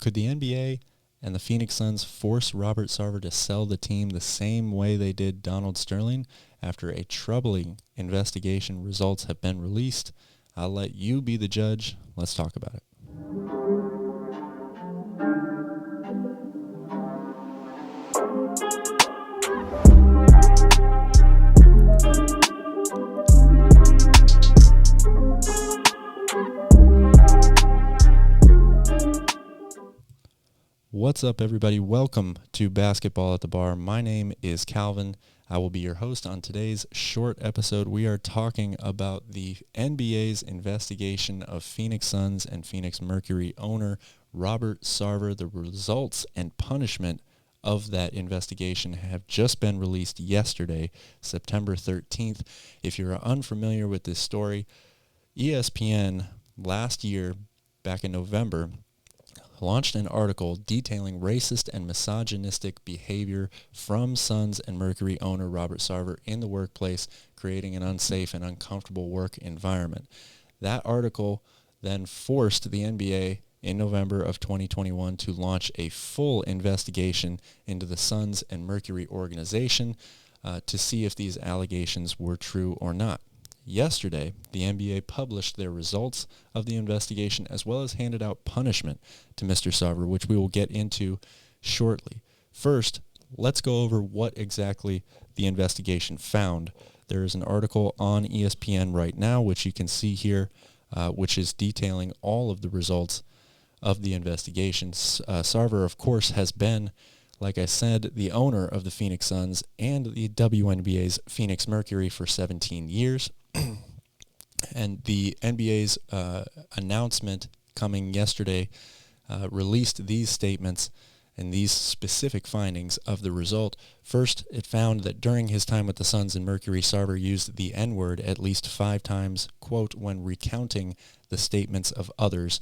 Could the NBA and the Phoenix Suns force Robert Sarver to sell the team the same way they did Donald Sterling after a troubling investigation results have been released? I'll let you be the judge. Let's talk about it. What's up, everybody? Welcome to Basketball at the Bar. My name is Calvin. I will be your host on today's short episode. We are talking about the NBA's investigation of Phoenix Suns and Phoenix Mercury owner Robert Sarver. The results and punishment of that investigation have just been released yesterday, September 13th. If you're unfamiliar with this story, ESPN last year, back in November, launched an article detailing racist and misogynistic behavior from Suns and Mercury owner Robert Sarver in the workplace, creating an unsafe and uncomfortable work environment. That article then forced the NBA in November of 2021 to launch a full investigation into the Suns and Mercury organization to see if these allegations were true or not. Yesterday, the NBA published their results of the investigation as well as handed out punishment to Mr. Sarver, which we will get into shortly. First, let's go over what exactly the investigation found. There is an article on ESPN right now, which you can see here, which is detailing all of the results of the investigation. Sarver, of course, has been, like I said, the owner of the Phoenix Suns and the WNBA's Phoenix Mercury for 17 years. And the NBA's announcement coming yesterday released these statements and these specific findings of the result. First, it found that during his time with the Suns and Mercury, Sarver used the N-word at least 5 times, quote, when recounting the statements of others,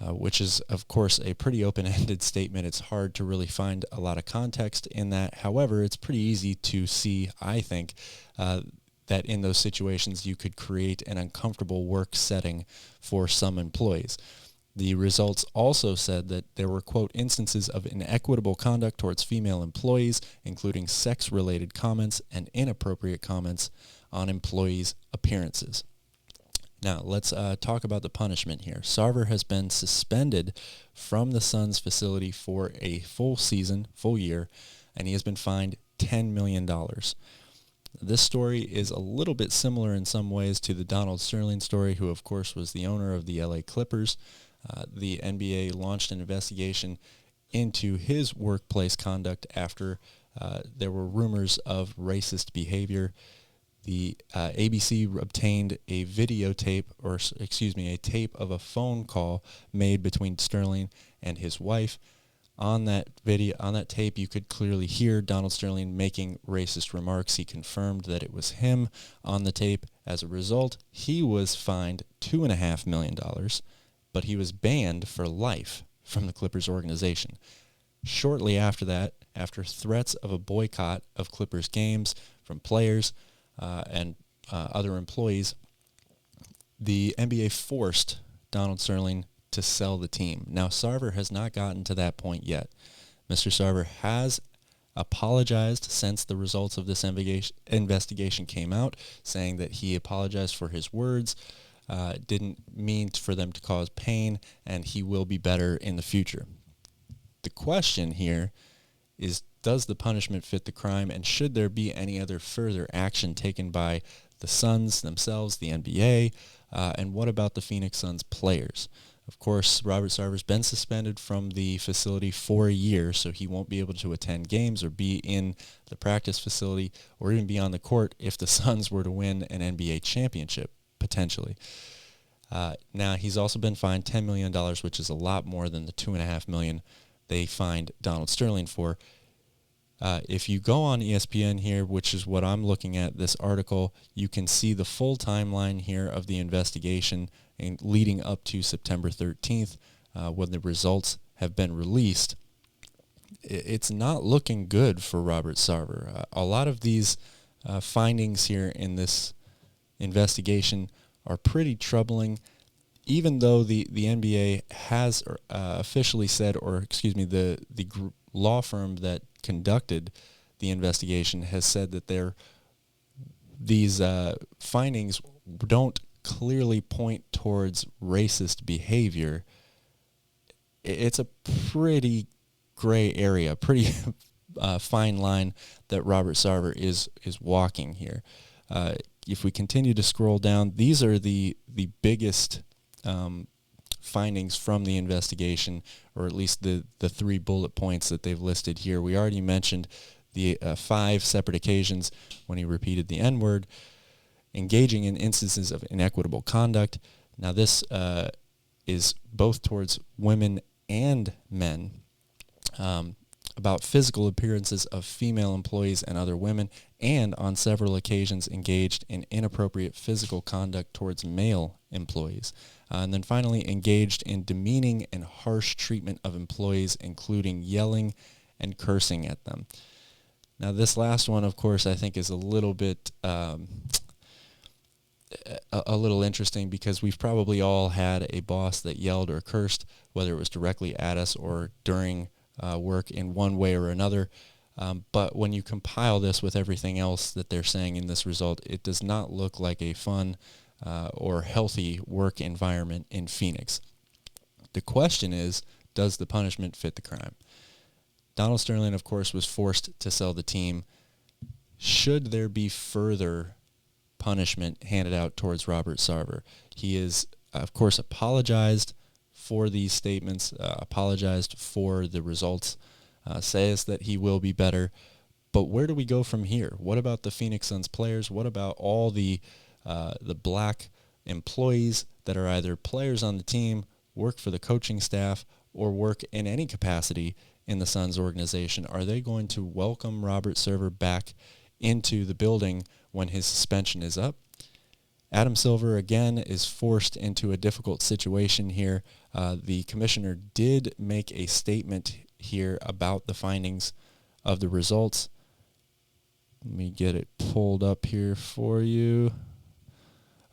which is, of course, a pretty open-ended statement. It's hard to really find a lot of context in that. However, it's pretty easy to see, I think, that in those situations you could create an uncomfortable work setting for some employees. The results also said that there were, quote, instances of inequitable conduct towards female employees, including sex-related comments and inappropriate comments on employees' appearances. Now, let's talk about the punishment here. Sarver has been suspended from the Suns facility for a full season, full year, and he has been fined $10 million. This story is a little bit similar in some ways to the Donald Sterling story, who, of course, was the owner of the LA Clippers. The NBA launched an investigation into his workplace conduct after there were rumors of racist behavior. The ABC obtained a tape of a phone call made between Sterling and his wife. On that tape, you could clearly hear Donald Sterling making racist remarks. He confirmed that it was him on the tape. As a result, he was fined $2.5 million, but he was banned for life from the Clippers organization. Shortly after that, after threats of a boycott of Clippers games from players and other employees, the NBA forced Donald Sterling to sell the team. Now, Sarver has not gotten to that point yet. Mr. Sarver has apologized since the results of this investigation came out, saying that he apologized for his words, didn't mean for them to cause pain, and he will be better in the future. The question here is, does the punishment fit the crime, and should there be any other further action taken by the Suns themselves, the NBA, and what about the Phoenix Suns players? Of course, Robert Sarver's been suspended from the facility for a year, so he won't be able to attend games or be in the practice facility or even be on the court if the Suns were to win an NBA championship, potentially. Now, he's also been fined $10 million, which is a lot more than the $2.5 million they fined Donald Sterling for. If you go on ESPN here, which is what I'm looking at, this article, you can see the full timeline here of the investigation and leading up to September 13th, when the results have been released. It's not looking good for Robert Sarver. A lot of these findings here in this investigation are pretty troubling. even though the NBA has officially said, or excuse me, the law firm that conducted the investigation has said that these findings don't clearly point towards racist behavior, it's a pretty gray area, pretty fine line that Robert Sarver is walking here. If we continue to scroll down, these are the biggest findings from the investigation, or at least the 3 bullet points that they've listed here. We already mentioned the 5 separate occasions when he repeated the N-word, engaging in instances of inequitable conduct. Now this is both towards women and men, about physical appearances of female employees and other women, and on several occasions engaged in inappropriate physical conduct towards male employees. And then finally, engaged in demeaning and harsh treatment of employees, including yelling and cursing at them. Now this last one, of course, I think is a little bit a little interesting, because we've probably all had a boss that yelled or cursed, whether it was directly at us or during work in one way or another. But when you compile this with everything else that they're saying in this result, it does not look like a fun or healthy work environment in Phoenix. The question is, does the punishment fit the crime? Donald Sterling, of course, was forced to sell the team. Should there be further punishment handed out towards Robert Sarver? He is, of course, apologized for these statements, apologized for the results, says that he will be better. But where do we go from here? What about the Phoenix Suns players? What about all the black employees that are either players on the team, work for the coaching staff, or work in any capacity in the Suns organization? Are they going to welcome Robert Sarver back into the building when his suspension is up? Adam Silver, again, is forced into a difficult situation here. The commissioner did make a statement here about the findings of the results. Let me get it pulled up here for you.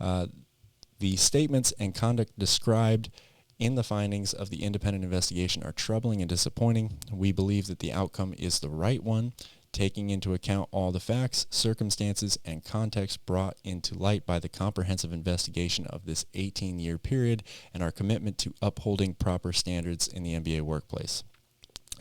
The statements and conduct described in the findings of the independent investigation are troubling and disappointing. We believe that the outcome is the right one, taking into account all the facts, circumstances, and context brought into light by the comprehensive investigation of this 18-year period and our commitment to upholding proper standards in the NBA workplace.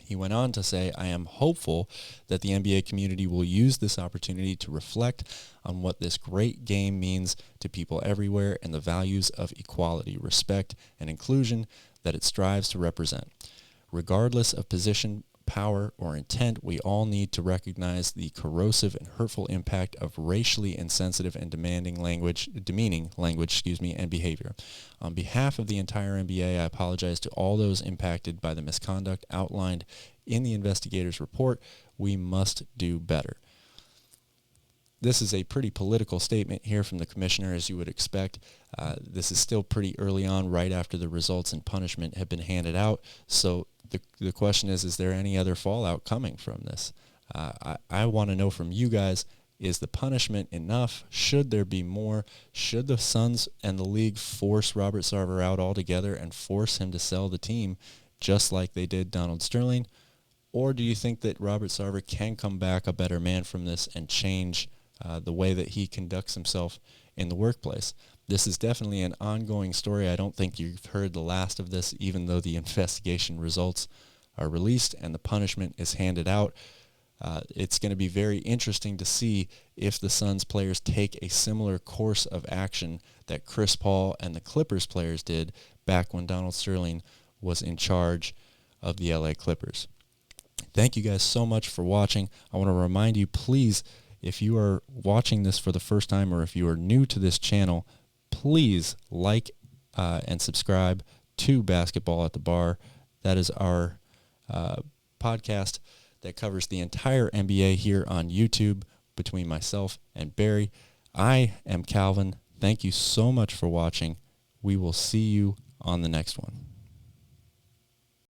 He went on to say, I am hopeful that the NBA community will use this opportunity to reflect on what this great game means to people everywhere and the values of equality, respect, and inclusion that it strives to represent. Regardless of position, power, or intent, we all need to recognize the corrosive and hurtful impact of racially insensitive and demeaning language, and behavior. On behalf of the entire NBA, I apologize to all those impacted by the misconduct outlined in the investigator's report. We must do better. This is a pretty political statement here from the commissioner, as you would expect. This is still pretty early on, right after the results and punishment have been handed out. So the question is there any other fallout coming from this? I want to know from you guys, is the punishment enough? Should there be more? Should the Suns and the league force Robert Sarver out altogether and force him to sell the team just like they did Donald Sterling? Or do you think that Robert Sarver can come back a better man from this and change the way that he conducts himself in the workplace? This is definitely an ongoing story. I don't think you've heard the last of this, even though the investigation results are released and the punishment is handed out. It's going to be very interesting to see if the Suns players take a similar course of action that Chris Paul and the Clippers players did back when Donald Sterling was in charge of the LA Clippers. Thank you guys so much for watching. I want to remind you, please, if you are watching this for the first time or if you are new to this channel, please like and subscribe to Basketball at the Bar. That is our podcast that covers the entire NBA here on YouTube between myself and Barry. I am Calvin. Thank you so much for watching. We will see you on the next one.